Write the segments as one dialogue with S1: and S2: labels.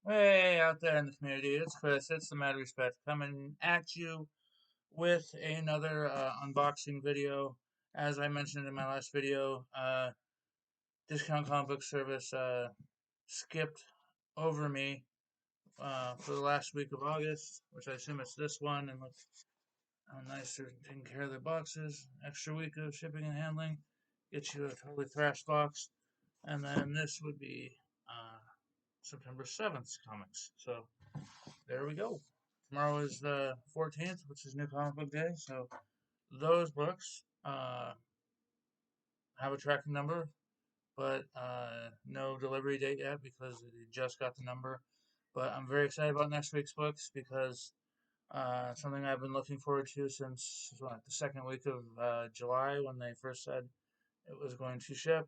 S1: Hey, out there in the community, it's Chris. It's the Mad Respect coming at you with another unboxing video. As I mentioned in my last video, Discount Comic Book Service skipped over me for the last week of August, which I assume it's this one. And look how nice they're taking care of their boxes. Extra week of shipping and handling. Get you a totally thrashed box. And then this would be September 7th comics. So there we go. Tomorrow is the 14th, which is New Comic Book Day. So those books have a tracking number, but no delivery date yet because they just got the number. But I'm very excited about next week's books because something I've been looking forward to since the second week of July when they first said it was going to ship,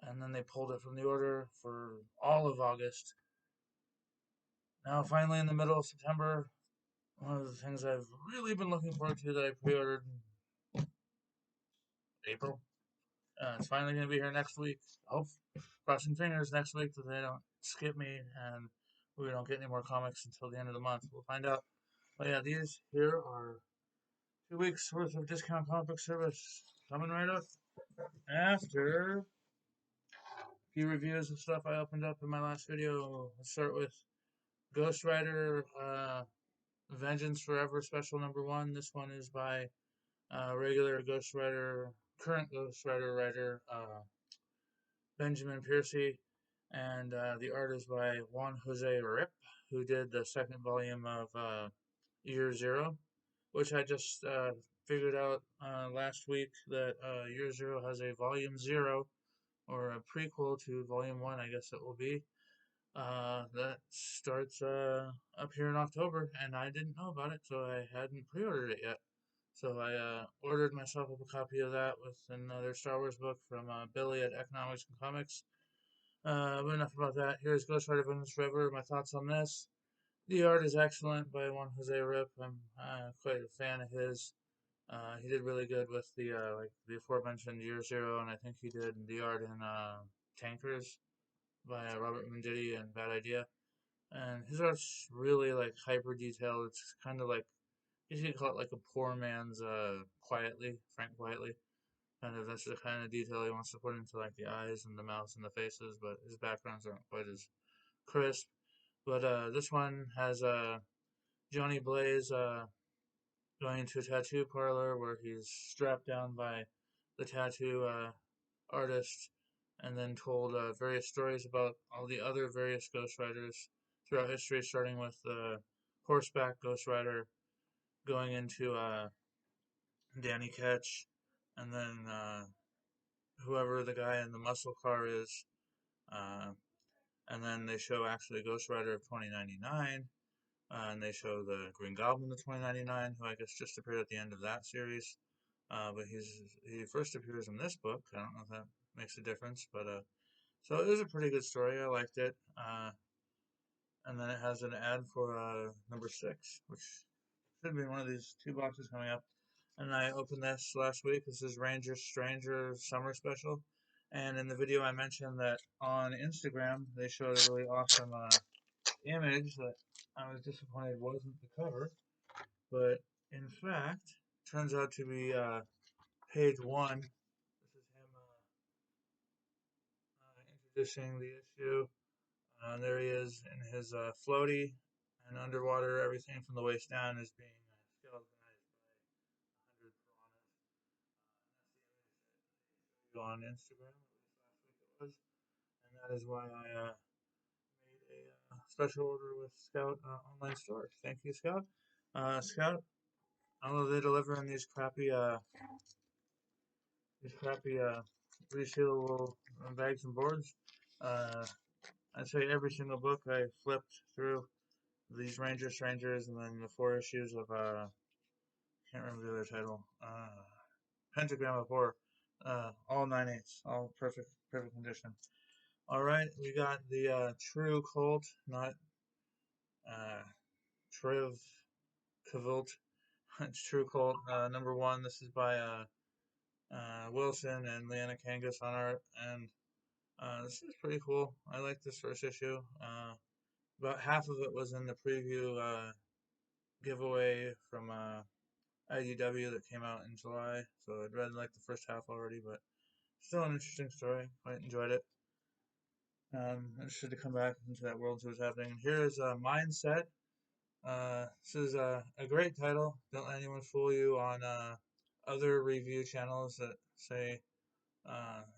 S1: and then they pulled it from the order for all of August. Now, finally, in the middle of September, one of the things I've really been looking forward to that I pre-ordered in April. It's finally going to be here next week. Hope, crossing fingers next week that they don't skip me and we don't get any more comics until the end of the month. We'll find out. But yeah, these here are 2 weeks worth of discount comic book service coming right up after a few reviews of stuff I opened up in my last video. Let's start with Ghost Rider Vengeance Forever Special Number 1. This one is by regular Ghost Rider, current Ghost Rider writer Benjamin Piercy, and the art is by Juan Jose Rip, who did the second volume of Year Zero, which I just figured out last week that Year Zero has a Volume Zero, or a prequel to Volume One, I guess it will be. That starts up here in October, and I didn't know about it, so I hadn't pre-ordered it yet. So I ordered myself up a copy of that with another Star Wars book from Billy at Economics and Comics. But enough about that. Here's Ghost Rider Vengeance Forever. My thoughts on this. The art is excellent by Juan Jose Rip. I'm quite a fan of his. He did really good with the like the aforementioned Year Zero, and I think he did the art in Tankers by Robert Menditti and Bad Idea. And his art's really like hyper detailed. It's kind of like you could call it like a poor man's Quietly, Frank Quietly. Kind of that's the kind of detail he wants to put into like the eyes and the mouths and the faces, but his backgrounds aren't quite as crisp. But this one has Johnny Blaze going into a tattoo parlor where he's strapped down by the tattoo artist and then told various stories about all the other various Ghost Riders throughout history, starting with the horseback Ghost Rider going into Danny Ketch, and then whoever the guy in the muscle car is. Uh, and then they show actually Ghost Rider of 2099, and they show the Green Goblin of 2099, who I guess just appeared at the end of that series. But he first appears in this book. I don't know if that makes a difference, but so it was a pretty good story. I liked it. And then it has an ad for number 6, which should be one of these 2 boxes coming up. And I opened this last week. This is Ranger Stranger Summer Special. And in the video, I mentioned that on Instagram they showed a really awesome image that I was disappointed wasn't the cover, but in fact, turns out to be page 1. This is him introducing the issue. There he is in his floaty and underwater. Everything from the waist down is being skeletonized by 100 piranhas. That's the image that on Instagram, at least last week it was, and that is why I made a special order with Scout online store. Thank you, Scout. Scout, although they deliver in these crappy resealable bags and boards, uh, I'd say every single book I flipped through these Ranger Strangers and then the 4 issues of can't remember the other title. Pentagram of Horror. All 9/8, all perfect condition. All right, we got the True Cult, not uh, Triv Cavult. It's True Cult number 1. This is by Wilson and Leanna Kangas on art, and this is pretty cool. I like this first issue. about half of it was in the preview giveaway from IDW that came out in July. So I'd read like the first half already, but still an interesting story. Quite enjoyed it. Interested to come back into that world, see what's happening. And here is Mindset. This is a great title. Don't let anyone fool you on other review channels that say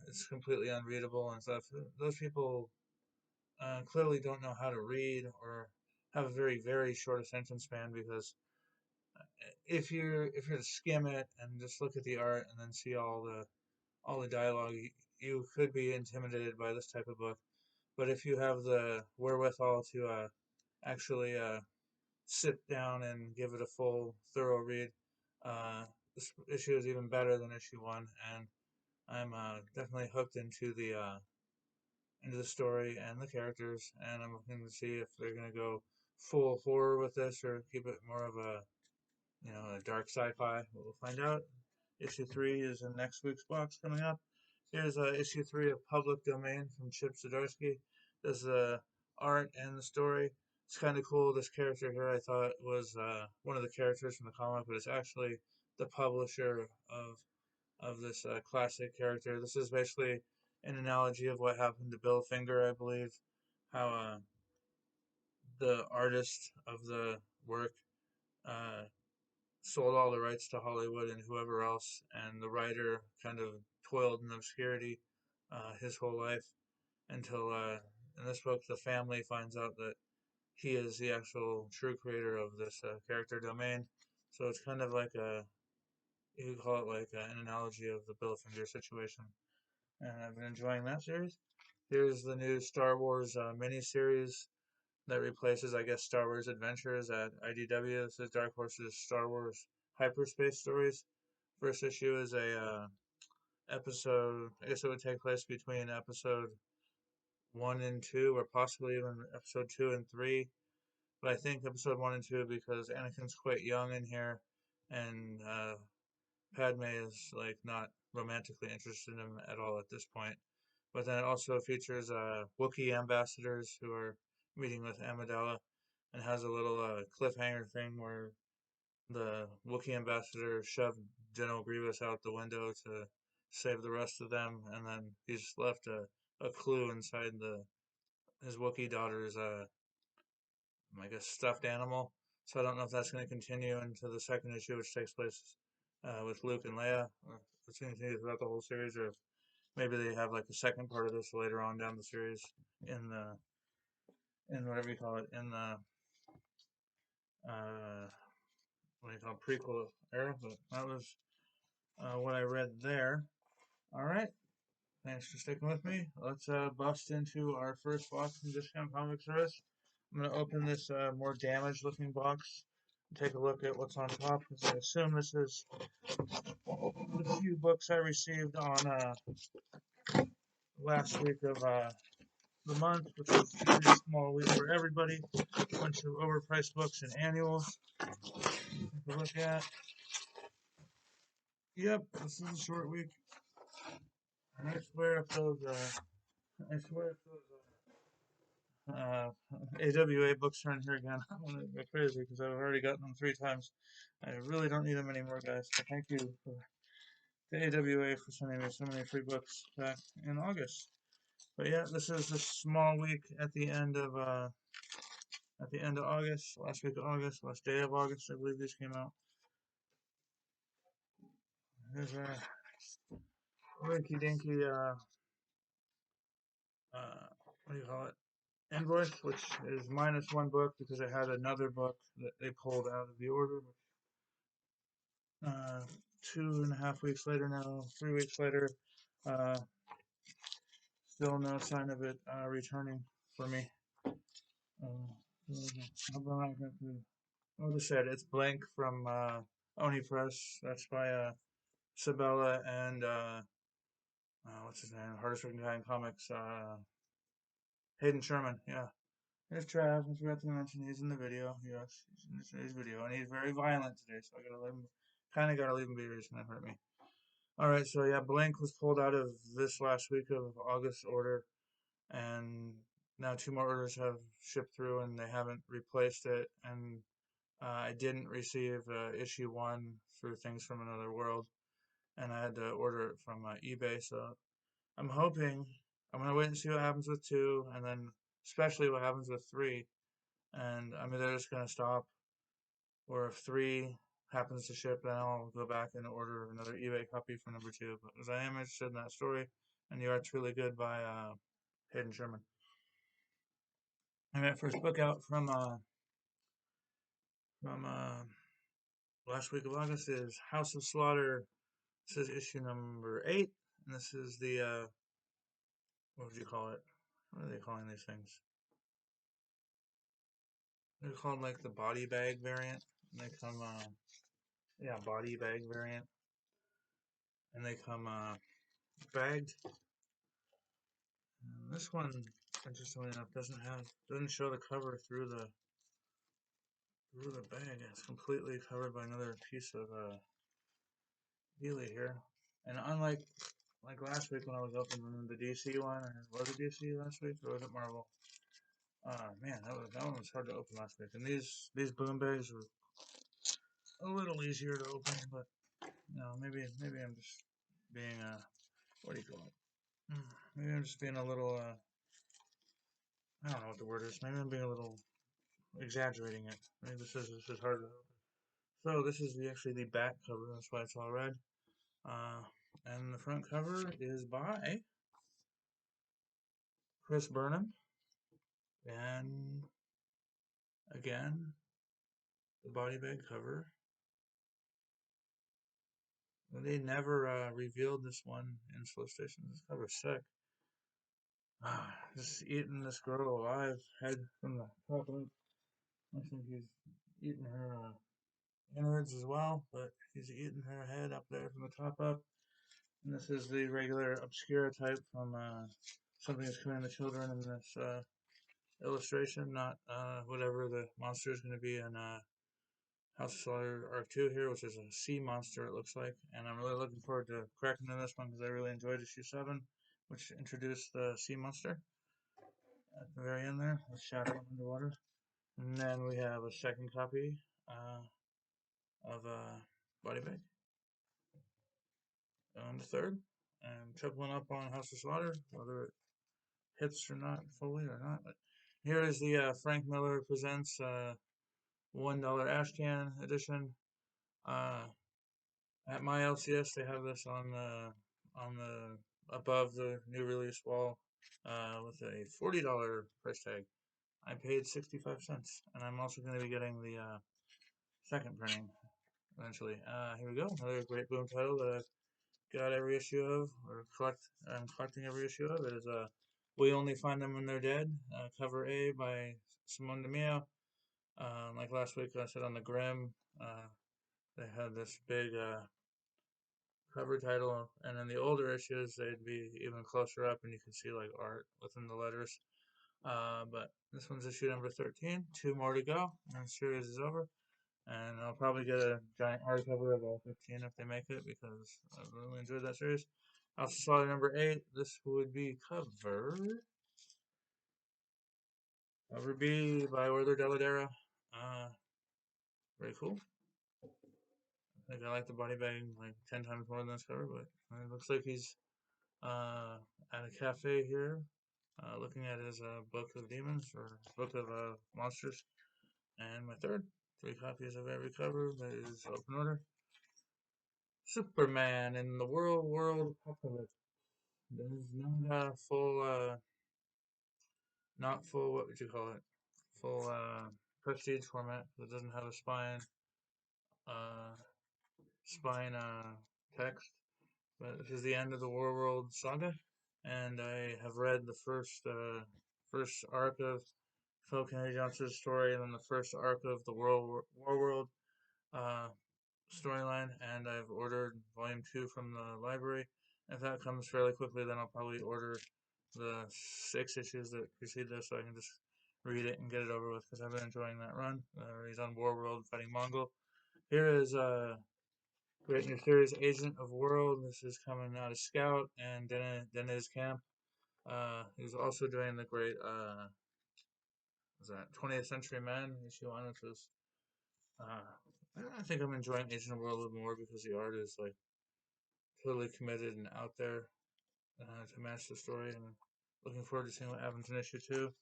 S1: it's completely unreadable and stuff. Those people clearly don't know how to read or have a very short attention span, because if you're to skim it and just look at the art and then see all the dialogue, you could be intimidated by this type of book. But if you have the wherewithal to actually sit down and give it a full, thorough read, uh, this issue is even better than issue one, and I'm definitely hooked into the story and the characters, and I'm looking to see if they're gonna go full horror with this or keep it more of a a dark sci-fi. We'll find out. Issue three is in next week's box coming up. Here's issue three of Public Domain from Chip Zdarsky. This is the art and the story. It's kind of cool. This character here I thought was one of the characters from the comic, but it's actually the publisher of this classic character. This is basically an analogy of what happened to Bill Finger, I believe. How the artist of the work uh, sold all the rights to Hollywood and whoever else, and the writer kind of toiled in obscurity his whole life until in this book the family finds out that he is the actual true creator of this character domain. So it's kind of like you could call it like an analogy of the Bill Finger situation. And I've been enjoying that series. Here's the new Star Wars miniseries that replaces, I guess, Star Wars Adventures at IDW. This is Dark Horse's Star Wars Hyperspace Stories. First issue is a episode. I guess it would take place between episode one and two, or possibly even episode two and three. But I think episode one and two, because Anakin's quite young in here, and Padme is like not romantically interested in him at all at this point. But then it also features Wookiee ambassadors who are meeting with Amidala, and has a little cliffhanger thing where the Wookiee ambassador shoved General Grievous out the window to save the rest of them, and then he's left a clue inside his Wookiee daughter's I guess stuffed animal. So I don't know if that's going to continue into the second issue, which takes place with Luke and Leia, or if it's going to continue throughout the whole series, or if maybe they have like a second part of this later on down the series in the in whatever you call it, in the uh, what do you call it, prequel era. But that was what I read there. All right. Thanks for sticking with me. Let's bust into our first box from Discount Comic Service. I'm going to open this more damaged looking box and take a look at what's on top, because I assume this is the few books I received on last week of the month, which was a pretty small week for everybody. A bunch of overpriced books and annuals. Take a look at. Yep, this is a short week. And I swear if those AWA books are in here again, I'm gonna go crazy because I've already gotten them 3 times. I really don't need them anymore, guys. So thank you for the AWA for sending me so many free books back in August. But yeah, this is a small week at the end of August, last week of August, last day of August, I believe these came out. Here's a rinky dinky what do you call it? Invoice, which is minus one book because I had another book that they pulled out of the order. Uh, 2.5 weeks later now, 3 weeks later, uh, still no sign of it returning for me. I'll just say it's Blank from Oni Press. That's by Sabella and what's his name? Hardest working guy in comics. Hayden Sherman. Yeah. There's Trav. I forgot to mention he's in the video. Yes, he's in today's video, and he's very violent today, so I gotta let him. Kind of gotta leave him be, or he's gonna hurt me. All right, so yeah, Blank was pulled out of this last week of August order, and now two more orders have shipped through and they haven't replaced it. And I didn't receive issue one through Things from Another World, and I had to order it from eBay. So I'm hoping I'm gonna wait and see what happens with two, and then especially what happens with three. And I'm either just gonna stop, or if three happens to ship, then I'll go back and order another eBay copy for number two. But as I am interested in that story, and The Art's Really Good by Hayden Sherman. And my first book out from last week of August is House of Slaughter. This is issue number 8, and this is the what would you call it? What are they calling these things? They're called like the body bag variant. And they come, yeah, body bag variant, and they come bagged. And this one, interestingly enough, doesn't show the cover through the bag. It's completely covered by another piece of Healy here. And unlike like last week when I was opening the DC one, or was it DC last week, or was it Marvel? Man, that one was hard to open last week. And these boom bags were a little easier to open, but maybe I'm just being what do you call it? Maybe I'm just being a little I don't know what the word is. Maybe I'm being a little exaggerating it. Maybe this is hard to open. So this is actually the back cover. That's why it's all red. Uh, and the front cover is by Chris Burnham. And again, the body bag cover. They never revealed this one in Slow Station. This cover's sick. Just eating this girl alive, head from the top up. I think he's eating her innards as well, but he's eating her head up there from the top up. And this is the regular Obscura type from Something Is Killing the Children in this illustration, not whatever the monster is going to be in House of Slaughter Arc 2 here, which is a sea monster, it looks like. And I'm really looking forward to cracking into this one because I really enjoyed issue 7, which introduced the sea monster at the very end there, with Shadow underwater. And then we have a second copy of Body Bag on the third. And tripling up on House of Slaughter, whether it hits or not fully or not. But here is the Frank Miller Presents $1 Ashcan edition. Uh, At my LCS, they have this on the above the new release wall with a $40 price tag. I paid 65 cents, and I'm also going to be getting the second printing eventually. Here we go, another great boom title that I've got every issue of, or I'm collecting every issue of. It is We Only Find Them When They're Dead, cover A by Simone DeMeo. Like last week, I said on the Grimm, they had this big cover title, and in the older issues, they'd be even closer up, and you can see like art within the letters. But this one's issue number 13. 2 more to go, and the series is over. And I'll probably get a giant hardcover of all 15 if they make it because I really enjoyed that series. House of Slaughter number 8. This would be cover B by Werther Dell'Edera. Very cool. I think I like the body bag like 10 times more than this cover, but it looks like he's at a cafe here, looking at his book of demons or book of monsters. And my third, 3 copies of every cover that is open order. Superman in the World Apocalypse. There's not not full, what would you call it? Full prestige format. It doesn't have a uh, spine text. But this is the end of the World saga, and I have read the first arc of Phil Kennedy Johnson's story, and then the first arc of the World uh, storyline, and I've ordered volume 2 from the library. If that comes fairly quickly, then I'll probably order the 6 issues that precede this so I can just read it and get it over with because I've been enjoying that run. He's on World fighting Mongol. Here is great new series, Agent of World. This is coming out of Scout and Dennis Camp. He's also doing the great was that 20th Century Men issue one, which was I think I'm enjoying Agent of World a little more because the art is like totally committed and out there to match the story, and looking forward to seeing what happens in issue 2.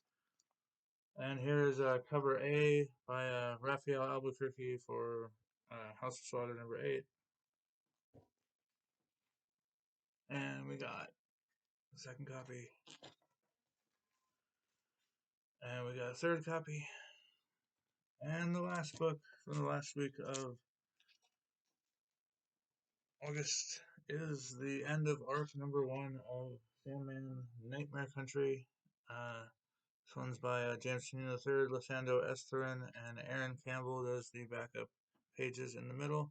S1: And here's cover A by Raphael Albuquerque for House of Slaughter number 8. And we got the second copy. And we got a third copy. And the last book from the last week of August is the end of arc number 1 of Sandman Nightmare Country. This one's by James Tynion III, Lysandro Estherren, and Aaron Campbell does the backup pages in the middle.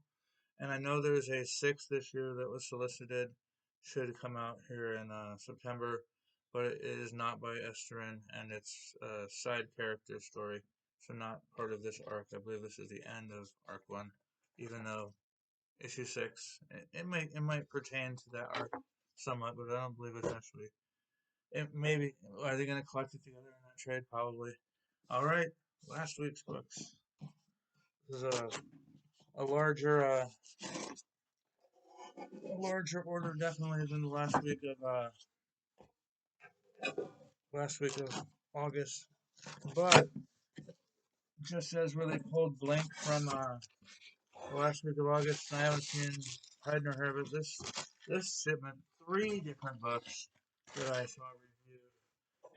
S1: And I know there's a 6th issue that was solicited, should come out here in September, but it is not by Estherren, and it's a side character story, so not part of this arc. I believe this is the end of arc 1, even though issue 6, it might pertain to that arc somewhat, but I don't believe it's actually. It maybe are they going to collect it together in that trade? Probably. All right, last week's books. This is a larger order definitely than the last week of August, but just as where they pulled Blink from the last week of August, and I haven't seen Hide nor Hair, but this shipment, 3 different books that I saw reviewed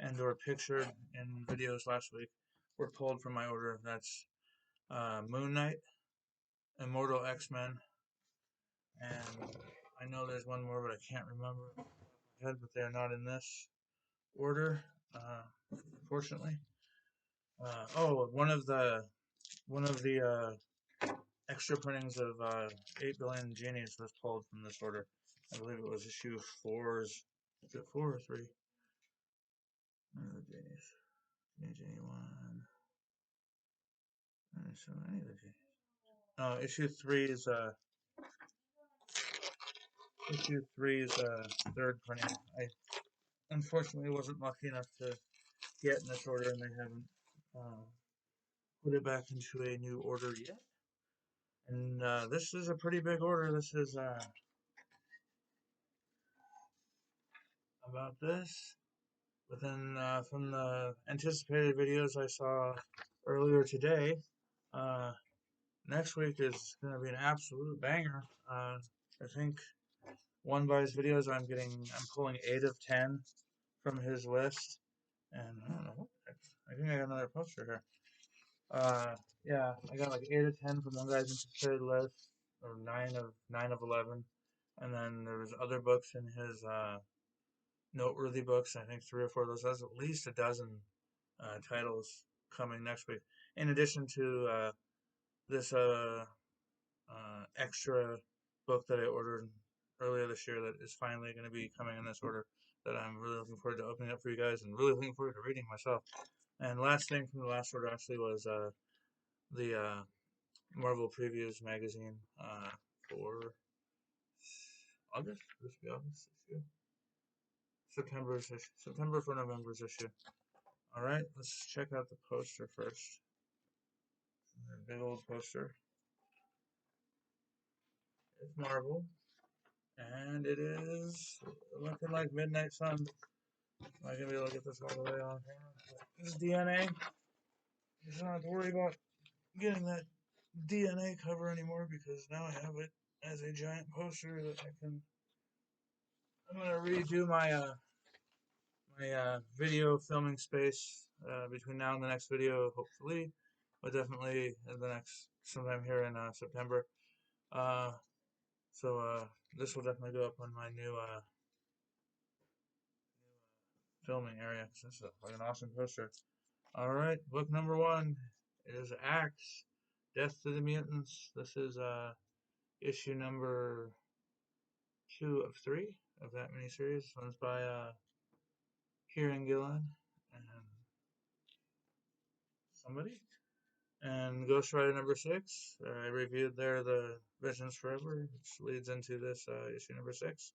S1: and or pictured in videos last week were pulled from my order. That's Moon Knight, Immortal X-Men, and I know there's one more, but I can't remember off my head, but they're not in this order, unfortunately. One of the extra printings of 8 Billion Genies was pulled from this order. I believe it was issue 4's. Is it 4 or 3? Genies. Genie 1. So any of the Genies. No, issue 3's third printing. I unfortunately wasn't lucky enough to get in this order, and they haven't put it back into a new order yet. And this is a pretty big order. This is about this. Within from the anticipated videos I saw earlier today, next week is going to be an absolute banger. I think one by his videos, I'm pulling 8 of 10 from his list, and I don't know what. I think I got another poster here. Yeah, I got like 8 of 10 from one guy's anticipated list, or 9 of 11, and then there was other books in his noteworthy books. I think 3 or 4 of those. That's at least a dozen titles coming next week. In addition to this extra book that I ordered earlier this year that is finally going to be coming in this order, that I'm really looking forward to opening up for you guys and really looking forward to reading myself. And last thing from the last order actually was the Marvel Previews magazine for August. This will be August issue. September for November's issue. All right, let's check out the poster first. A big old poster. It's Marvel, and it is looking like Midnight Sun. I'm not gonna be able to get this all the way on camera. This is DNA. You don't have to worry about getting that DNA cover anymore because now I have it as a giant poster that I can. I'm gonna redo my video filming space between now and the next video, hopefully, but definitely in the next sometime here in September. So this will definitely go up on my new filming area because this is like an awesome poster. All right, book number 1 is Axe, Death to the Mutants. This is issue number 2 of 3 of that miniseries. This one's by Kieran Gillen and somebody. And Ghost Rider number 6, I reviewed there the Visions Forever, which leads into this issue number 6.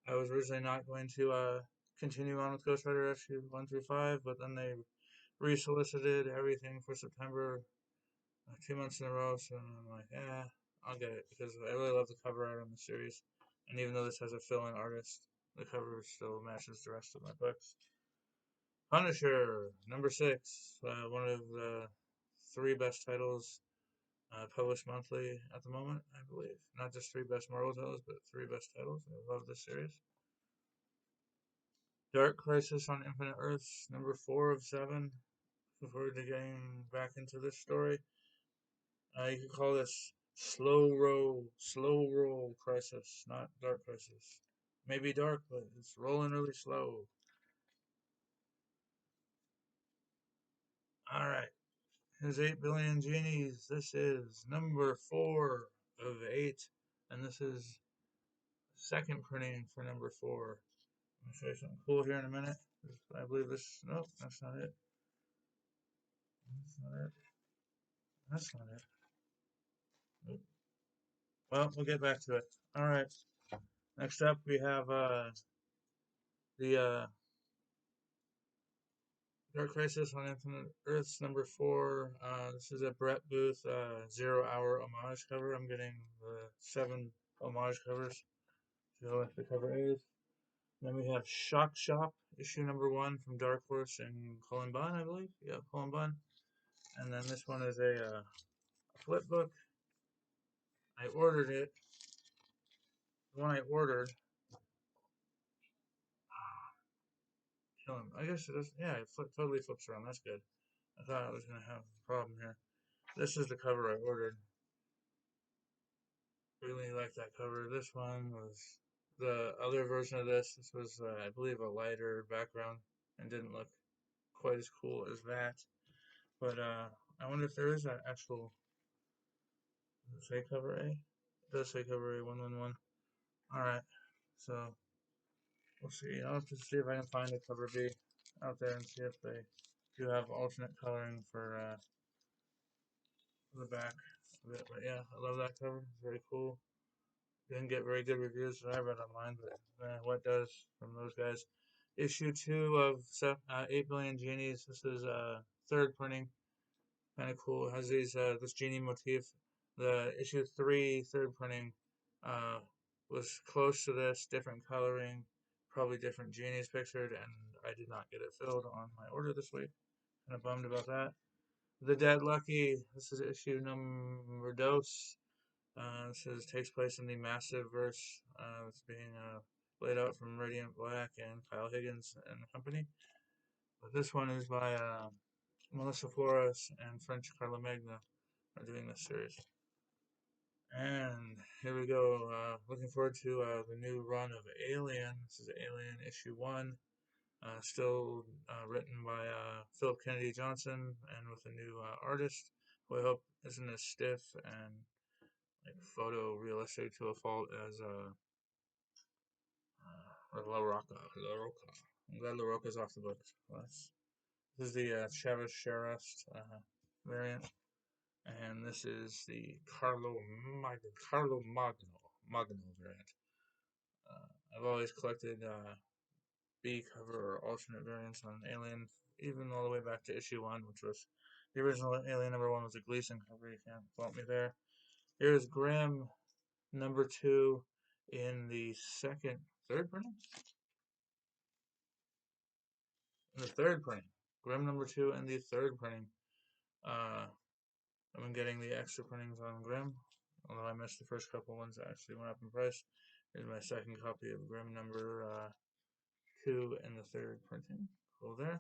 S1: I was originally not going to continue on with Ghost Rider issue 1 through 5, but then they resolicited everything for September 2 months in a row. So I'm like, yeah, I'll get it because I really love the cover art on the series. And even though this has a fill-in artist, the cover still matches the rest of my books. Punisher, number 6, one of the 3 best titles published monthly at the moment, I believe. Not just 3 best Marvel titles, but 3 best titles. I love this series. Dark Crisis on Infinite Earths, number 4 of 7. Looking forward to getting back into this story. You could call this slow roll crisis, not dark crisis. Maybe dark, but it's rolling really slow. Alright, here's 8 Billion Genies. This is number 4 of 8, and this is second printing for number 4. I'm going to show you something cool here in a minute. I believe this, nope, that's not it. That's not it. That's not it. Nope. Well, we'll get back to it. Alright, next up we have the Dark Crisis on Infinite Earths number 4. This is a Brett Booth 0 hour homage cover. I'm getting the 7 homage covers. So what the cover is. Then we have Shock Shop issue number 1 from Dark Horse and Cullen Bunn, I believe. Yeah, Cullen Bunn. And then this one is a flip book. I ordered it. The one I ordered. Kill him. I guess it does. Yeah, it totally flips around. That's good. I thought I was going to have a problem here. This is the cover I ordered. Really like that cover. This one was the other version of this. This was, I believe, a lighter background and didn't look quite as cool as that. But I wonder if there is an actual. Does it say cover A? It does say cover A 111. Alright, so we'll see. I'll have to see if I can find a cover B out there and see if they do have alternate coloring for the back of it. But yeah, I love that cover. It's very cool. Didn't get very good reviews that I read online, but what does from those guys? Issue 2 of 8 Billion Genies. This is third printing. Kind of cool. It has this genie motif. The issue 3 third printing uh, was close to this, different coloring, probably different genies pictured, and I did not get it filled on my order this week. Kind of bummed about that. The Dead Lucky. This is issue number dos. This takes place in the Massive verse. It's being laid out from Radiant Black and Kyle Higgins and company. But this one is by Melissa Flores and French Carla Magna are doing this series. And here we go. Looking forward to the new run of Alien. This is Alien issue 1. Still written by Philip Kennedy Johnson and with a new artist who I hope isn't as stiff and like photorealistic to a fault as La Roca. I'm glad La Roca's off the books. This is the Chavez Sherrest variant, and this is the Magno variant. I've always collected B cover or alternate variants on Alien, even all the way back to issue 1, which was the original Alien number 1 was a Gleason cover. You can't fault me there. Here's Grimm number 2 in the third printing? In the third printing. Grimm number 2 in the third printing. I've been getting the extra printings on Grimm, although I missed the first couple ones that actually went up in price. Here's my second copy of Grimm number 2 in the third printing. Cool there.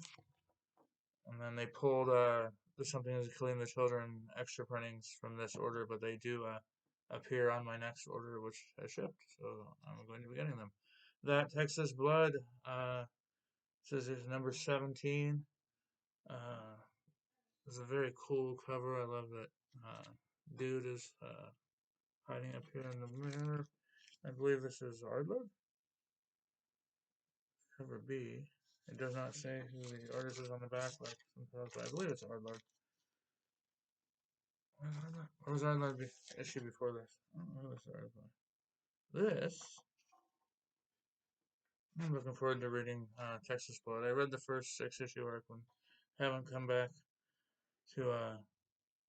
S1: And then they pulled something as Killing the Children extra printings from this order, but they do appear on my next order, which I shipped, so I'm going to be getting them. That Texas Blood says it's number 17. It's a very cool cover. I love that dude is hiding up here in the mirror. I believe this is Ardlord. Cover B. It does not say who the artist is on the back, like sometimes, but I believe it's Ardlord. Or was Ardlord issue before this? I don't know who this Ardlord. This I'm looking forward to reading Texas Blood. I read the first 6 issue arc and haven't come back to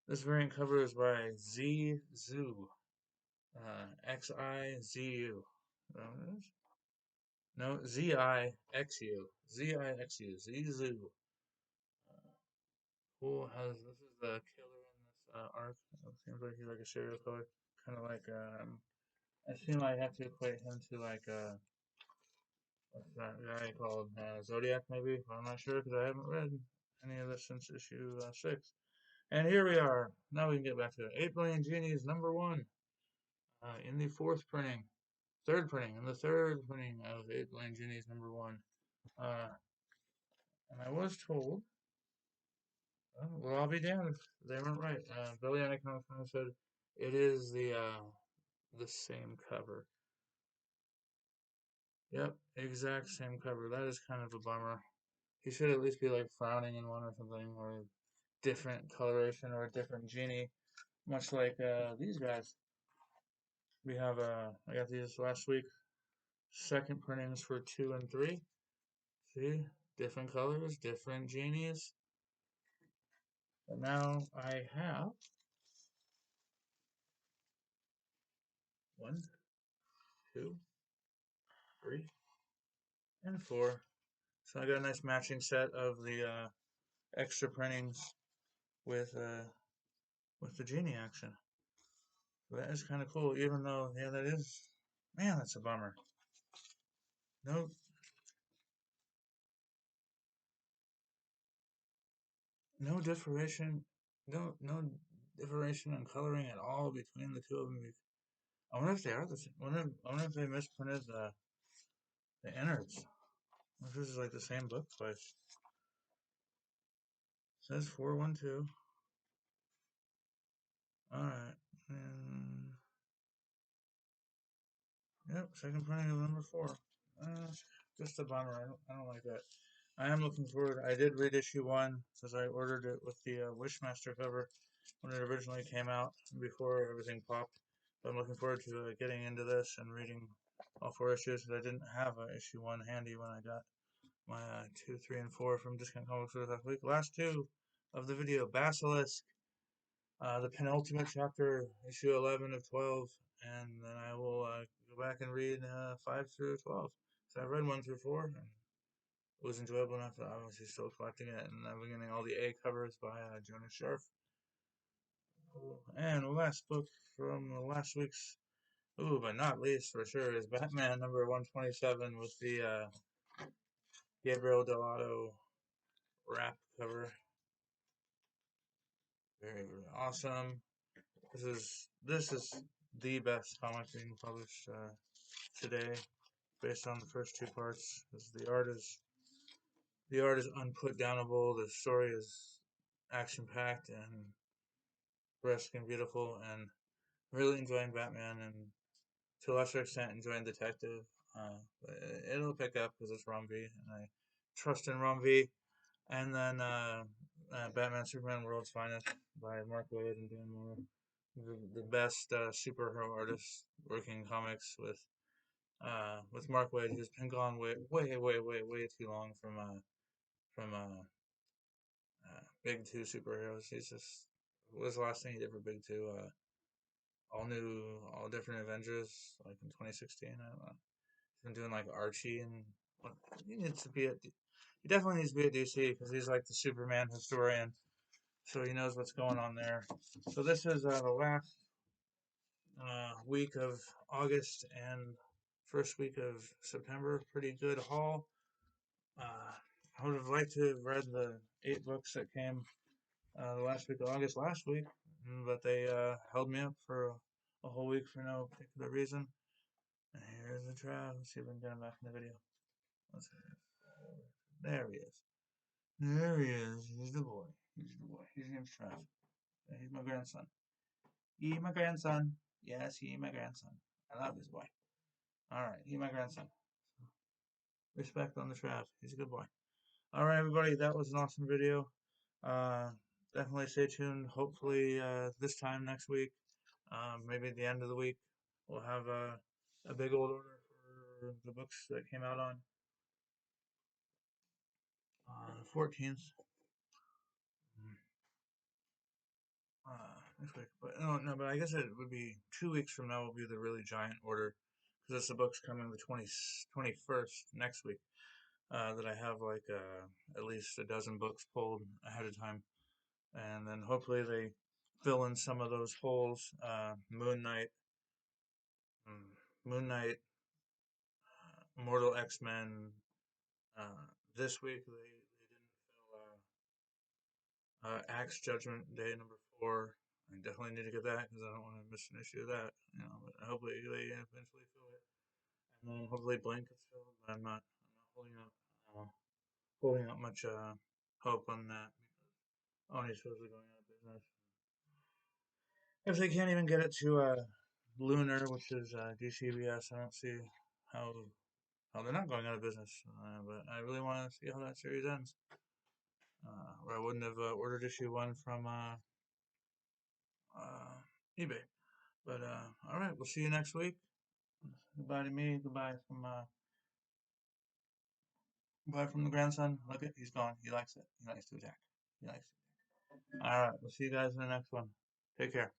S1: this variant cover is by Z Zoo. XIZU. No, ZIXU. ZIXU. Z Zoo. Who has this is the killer in this arc. It seems like he's like a serial killer. Kind of like I seem I have to equate him to like what's that guy called Zodiac maybe. But I'm not sure because I haven't read any of this since issue 6. And here we are. Now we can get back to it. 8 Billion Genies #1 in the fourth printing, third printing, in the third printing of 8 Billion Genies #1. Uh, and I was told, well, I'll be damned if they weren't right. Billy Economics said it is the same cover. Yep, exact same cover. That is kind of a bummer. He should at least be like frowning in one or something, or different coloration or a different genie, much like these guys. We have I got these last week. Second printings for 2 and 3. See, different colors, different genies. But now I have 1, 2, 3, and 4. So I got a nice matching set of the extra printings with the genie action. So that is kind of cool, even though yeah, that is man, that's a bummer. No, no differentiation, no differentiation in coloring at all between the two of them. I wonder if they are the same. I wonder if they misprinted the innards. This is like the same book twice. It says 412. Alright. And yep, second printing of #4. Just a bummer. I don't like that. I am looking forward. I did read issue 1 because I ordered it with the Wishmaster cover when it originally came out before everything popped. But I'm looking forward to getting into this and reading all 4 issues because I didn't have issue 1 handy when I got my 2, 3, and 4 from Discount Comics last week. Last 2 of the video, Basilisk, the penultimate chapter, issue 11 of 12, and then I will go back and read 5 through 12. So I read 1 through 4, and it was enjoyable enough that I'm obviously still collecting it, and I'm getting all the A covers by Jonas Scharf. And the last book from last week's, but not least for sure, is Batman #127 with the Gabriel Dell'Otto wrap cover. Very, very awesome. This is the best comic being published today, based on the first 2 parts. The art is unputdownable. The story is action packed and brisk and beautiful, and really enjoying Batman, and to a lesser extent enjoying Detective. But it'll pick up because it's Rom V, and I trust in Rom V. And then Batman Superman World's Finest by Mark Waid and Dan Moore. The best superhero artist working comics with Mark Waid, who's been gone way too long from Big Two superheroes. He's just what was the last thing he did for Big Two? All new, all different Avengers, like in 2016. I don't know. He's been doing like Archie and he needs to be at. He definitely needs to be at DC because he's like the Superman historian, so he knows what's going on there. So this is the last week of August and first week of September. Pretty good haul. I would have liked to have read the 8 books that came the last week of August last week, but they held me up for a whole week for no particular reason. And here's the trap. Let's see if we can get him back in the video. Let's see. There he is. There he is. He's the boy. He's the boy. His name's Trav. He's my grandson. He my grandson. Yes, he my grandson. I love this boy. Alright, he my grandson. Respect on the Trav. He's a good boy. Alright, everybody, that was an awesome video. Uh, Definitely stay tuned. Hopefully, this time next week, maybe at the end of the week, we'll have a big old order for the books that came out on The 14th. Next week, but no, but I guess it would be 2 weeks from now will be the really giant order because the book's coming the 21st next week. That I have like at least a dozen books pulled ahead of time, and then hopefully they fill in some of those holes. Moon Knight, Immortal X Men. This week they didn't fill Axe Judgment Day #4. I definitely need to get that because I don't want to miss an issue of that. But hopefully they eventually fill it, and then hopefully Blanket's filled. But I'm not holding up much hope on that because Oni's supposedly going out of business. If they can't even get it to Lunar, which is DCBS, I don't see how they're not going out of business. But I really want to see how that series ends. Or I wouldn't have ordered issue 1 from eBay. But all right, we'll see you next week. Goodbye to me. Goodbye from the grandson. Look it, he's gone. He likes it. He likes to attack. He likes it. All right, we'll see you guys in the next one. Take care.